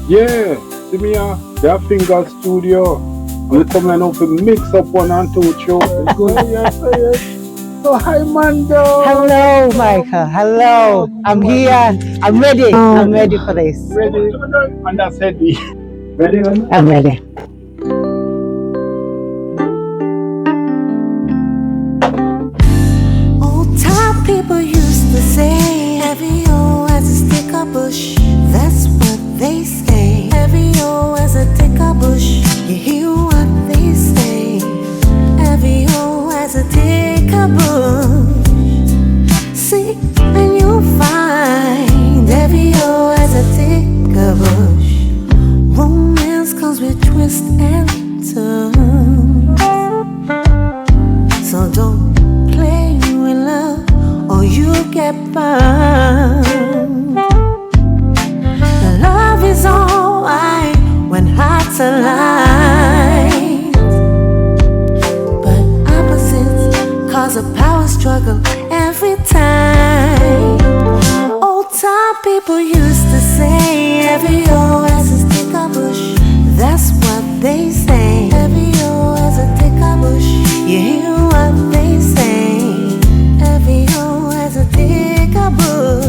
Yeah, see me here, the Finger Studio. We come and to mix up one and two show. Go yes, yes. So hi Mando. Hello, Michael. Hello. I'm here. I'm ready. I'm ready for this. Ready? And that's ready. Ready? I'm ready. Old time people used to say, every O has a stick or bush. That's what they say. Every O has a stick or bush. You hear what they say. Every O has a stick or bush. See, and you'll find every O has a stick or bush. Romance comes with twist and turns. So don't play with love or you'll get burned. Love is alright when hearts align, but opposites cause a power struggle every time. Old time people used to say, every O has a stick or bush. That's what they say. Every O has a stick or bush. You hear what they say. Every O has a stick or bush.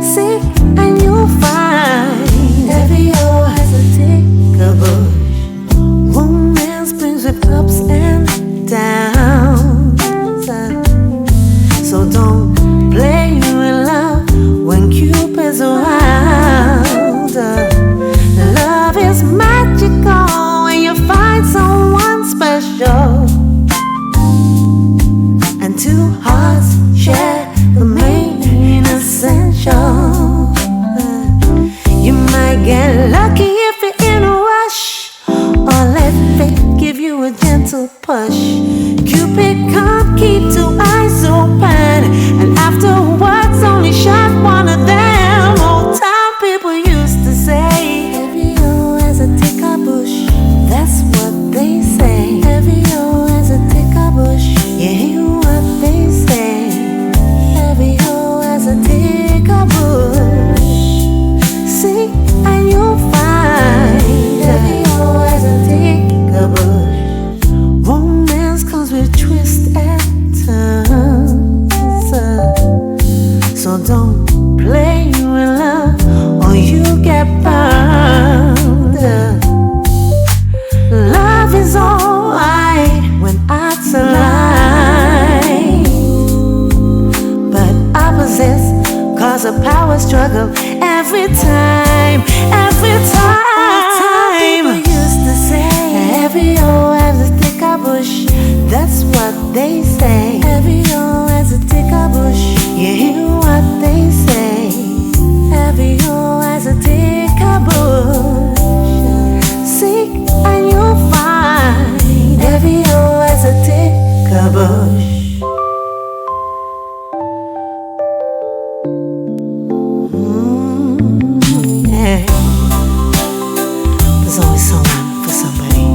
See, and you'll find every O has a stick or bush. Romance brings with ups and downs. So don't play with love when Cupid's around. Love is magical when you find someone special, and two hearts share the main essential. You might get lucky if you're in a rush, or let fate give you a gentle push. Cupid can't keep two eyes open, and afterwards only shot one of them. Old time people used to say, every O has a tick or bush. That's what they say. Every O has a tick or bush. You hear what they say. Every O has a tick or bush. See, and you'll find every O has a tick or bush. Romance comes with twists and turns. So don't play with love or you get burned. Love is alright when hearts align, but opposites cause a power struggle every time. Every time people used to say, every O has a stick or bush. That's what they say. Every O has a stick or bush. You hear what they say. Every O has a stick or bush. Seek and you'll find every O has a stick or bush. Yeah. There's always someone for somebody.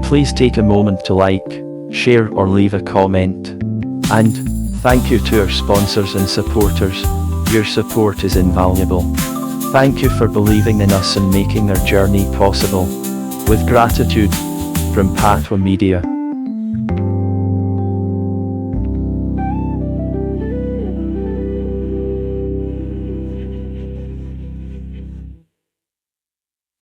Please take a moment to like, share or leave a comment. And thank you to our sponsors and supporters. Your support is invaluable. Thank you for believing in us and making our journey possible. With gratitude, from Patwah Media.